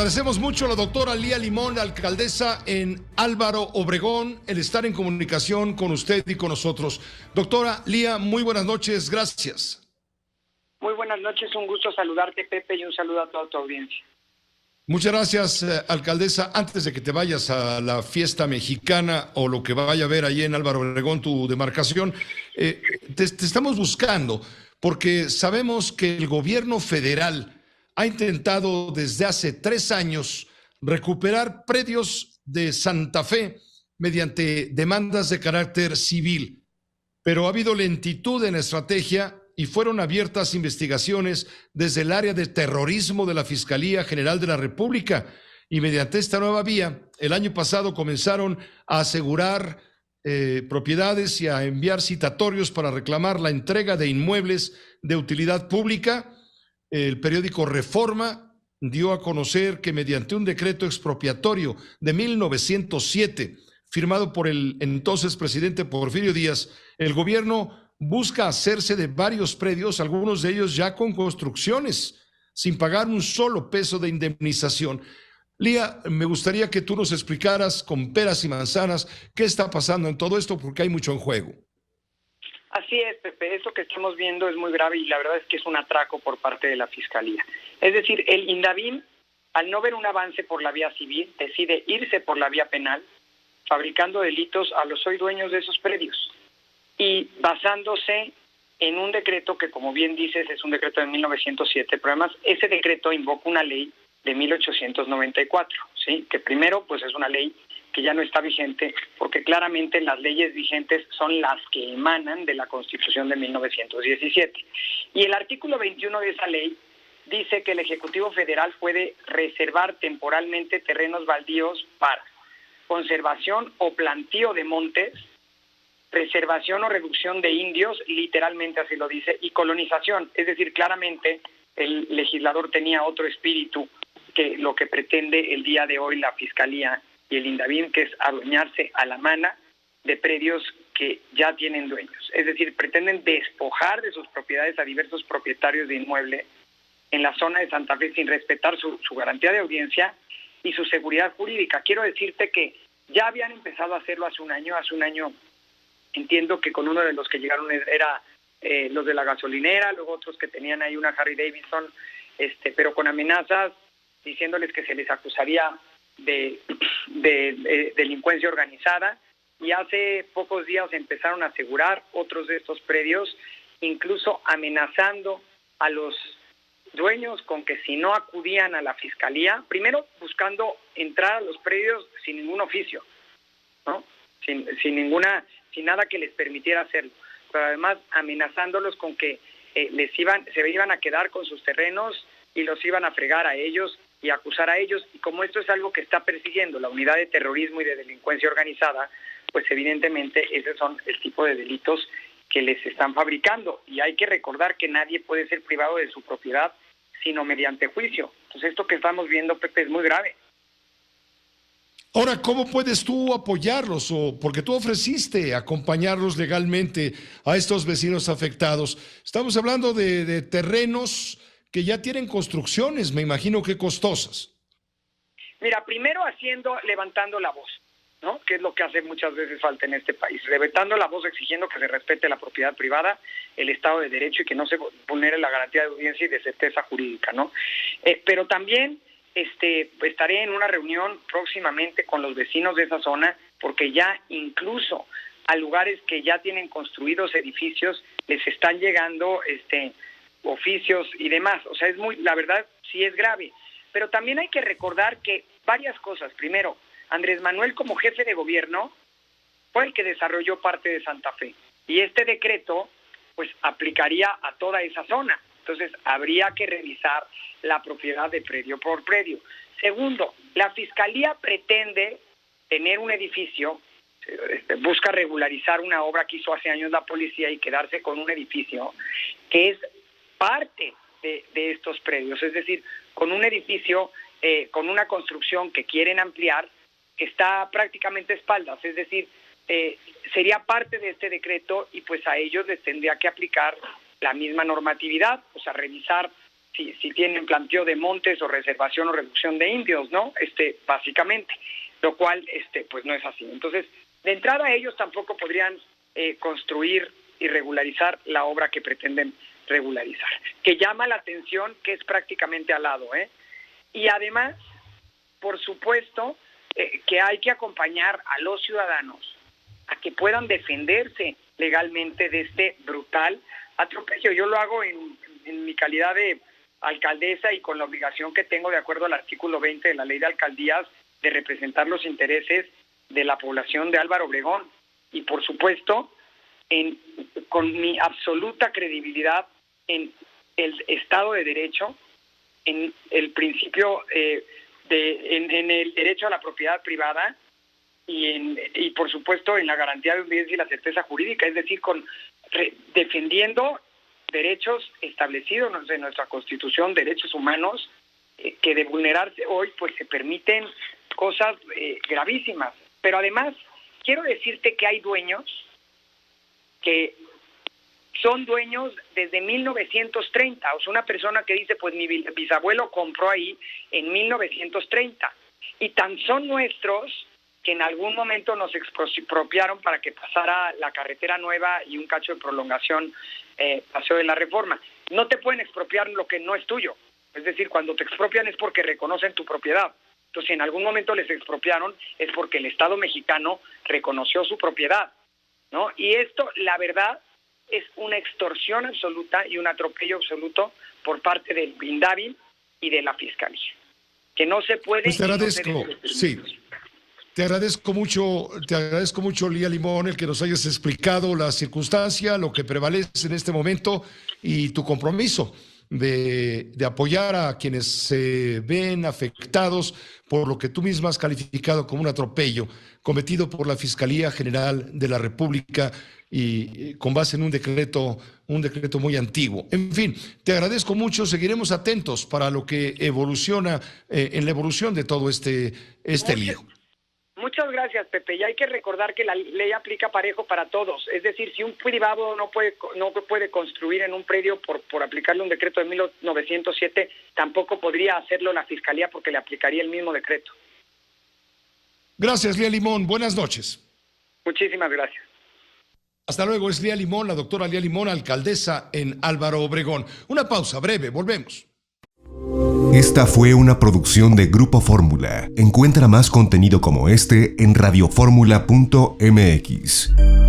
agradecemos mucho a la doctora Lía Limón, alcaldesa en Álvaro Obregón, el estar en comunicación con usted y con nosotros. Doctora Lía, muy buenas noches, gracias. Muy buenas noches, un gusto saludarte, Pepe, y un saludo a toda tu audiencia. Muchas gracias, alcaldesa. Antes de que te vayas a la fiesta mexicana o lo que vaya a ver ahí en Álvaro Obregón, tu demarcación, te estamos buscando porque sabemos que el gobierno federal ha intentado desde hace 3 años recuperar predios de Santa Fe mediante demandas de carácter civil, pero ha habido lentitud en la estrategia y fueron abiertas investigaciones desde el área de terrorismo de la Fiscalía General de la República, y mediante esta nueva vía, el año pasado comenzaron a asegurar propiedades y a enviar citatorios para reclamar la entrega de inmuebles de utilidad pública. El periódico Reforma dio a conocer que mediante un decreto expropiatorio de 1907, firmado por el entonces presidente Porfirio Díaz, el gobierno busca hacerse de varios predios, algunos de ellos ya con construcciones, sin pagar un solo peso de indemnización. Lía, me gustaría que tú nos explicaras con peras y manzanas qué está pasando en todo esto, porque hay mucho en juego. Así es, Pepe, esto que estamos viendo es muy grave y la verdad es que es un atraco por parte de la Fiscalía. Es decir, el INDAVIM, al no ver un avance por la vía civil, decide irse por la vía penal, fabricando delitos a los hoy dueños de esos predios y basándose en un decreto que, como bien dices, es un decreto de 1907, pero además ese decreto invoca una ley de 1894, ¿sí? Que primero, pues es una ley que ya no está vigente, porque claramente las leyes vigentes son las que emanan de la Constitución de 1917. Y el artículo 21 de esa ley dice que el Ejecutivo Federal puede reservar temporalmente terrenos baldíos para conservación o plantío de montes, preservación o reducción de indios, literalmente así lo dice, y colonización. Es decir, claramente el legislador tenía otro espíritu que lo que pretende el día de hoy la Fiscalía y el INDAVIM, que es adueñarse a la mala de predios que ya tienen dueños. Es decir, pretenden despojar de sus propiedades a diversos propietarios de inmueble en la zona de Santa Fe sin respetar su garantía de audiencia y su seguridad jurídica. Quiero decirte que ya habían empezado a hacerlo hace un año. Entiendo que con uno de los que llegaron era los de la gasolinera, luego otros que tenían ahí una Harley Davidson, pero con amenazas, diciéndoles que se les acusaría de delincuencia organizada, y hace pocos días empezaron a asegurar otros de estos predios, incluso amenazando a los dueños con que si no acudían a la Fiscalía, primero buscando entrar a los predios sin ningún oficio, ¿no? Sin nada que les permitiera hacerlo, pero además amenazándolos con que se iban a quedar con sus terrenos y los iban a fregar a ellos y acusar a ellos. Y como esto es algo que está persiguiendo la unidad de terrorismo y de delincuencia organizada, pues evidentemente esos son el tipo de delitos que les están fabricando. Y hay que recordar que nadie puede ser privado de su propiedad sino mediante juicio. Entonces esto que estamos viendo, Pepe, es muy grave. Ahora, ¿cómo puedes tú apoyarlos? Porque tú ofreciste acompañarlos legalmente a estos vecinos afectados. Estamos hablando de terrenos que ya tienen construcciones, me imagino que costosas. Mira, primero levantando la voz, ¿no? Que es lo que hace muchas veces falta en este país. Levantando la voz, exigiendo que se respete la propiedad privada, el Estado de Derecho y que no se vulnere la garantía de audiencia y de certeza jurídica, ¿no? Pero también estaré en una reunión próximamente con los vecinos de esa zona, porque ya incluso a lugares que ya tienen construidos edificios les están llegando oficios y demás. O sea, la verdad sí es grave. Pero también hay que recordar que varias cosas. Primero, Andrés Manuel, como jefe de gobierno, fue el que desarrolló parte de Santa Fe, y este decreto pues aplicaría a toda esa zona. Entonces habría que revisar la propiedad de predio por predio. Segundo, la Fiscalía pretende tener un edificio, busca regularizar una obra que hizo hace años la policía y quedarse con un edificio que es parte de estos predios. Es decir, con un edificio, con una construcción que quieren ampliar, que está prácticamente a espaldas. Es decir, sería parte de este decreto y pues a ellos les tendría que aplicar la misma normatividad, o sea, revisar si tienen planteo de montes o reservación o reducción de indios, ¿no? Básicamente, lo cual pues no es así. Entonces, de entrada ellos tampoco podrían construir y regularizar la obra que pretenden regularizar, que llama la atención que es prácticamente al lado, y además, por supuesto, que hay que acompañar a los ciudadanos a que puedan defenderse legalmente de este brutal atropello. Yo lo hago en mi calidad de alcaldesa y con la obligación que tengo de acuerdo al artículo 20 de la Ley de Alcaldías de representar los intereses de la población de Álvaro Obregón. Y por supuesto, con mi absoluta credibilidad en el Estado de Derecho, en el principio en el derecho a la propiedad privada y por supuesto en la garantía de audiencia y la certeza jurídica, es decir, defendiendo derechos establecidos en nuestra Constitución, derechos humanos, que de vulnerarse hoy pues se permiten cosas gravísimas. Pero además quiero decirte que hay dueños que son dueños desde 1930, o sea, una persona que dice, pues mi bisabuelo compró ahí en 1930, y tan son nuestros que en algún momento nos expropiaron para que pasara la carretera nueva y un cacho de prolongación, Paseo de la Reforma. No te pueden expropiar lo que no es tuyo, es decir, cuando te expropian es porque reconocen tu propiedad. Entonces, si en algún momento les expropiaron, es porque el Estado mexicano reconoció su propiedad, ¿no? Y esto, la verdad, es una extorsión absoluta y un atropello absoluto por parte del INDAVI y de la Fiscalía, que no se puede... Pues te agradezco, sí. Te agradezco mucho, Lía Limón, el que nos hayas explicado la circunstancia, lo que prevalece en este momento y tu compromiso de apoyar a quienes se ven afectados por lo que tú misma has calificado como un atropello cometido por la Fiscalía General de la República y con base en un decreto muy antiguo. En fin, te agradezco mucho, seguiremos atentos para lo que evoluciona en la evolución de todo este lío. Muchas gracias, Pepe. Y hay que recordar que la ley aplica parejo para todos. Es decir, si un privado no puede construir en un predio por aplicarle un decreto de 1907, tampoco podría hacerlo la Fiscalía porque le aplicaría el mismo decreto. Gracias, Lía Limón. Buenas noches. Muchísimas gracias. Hasta luego. Es Lía Limón, la doctora Lía Limón, alcaldesa en Álvaro Obregón. Una pausa breve, volvemos. Esta fue una producción de Grupo Fórmula. Encuentra más contenido como este en radioformula.mx.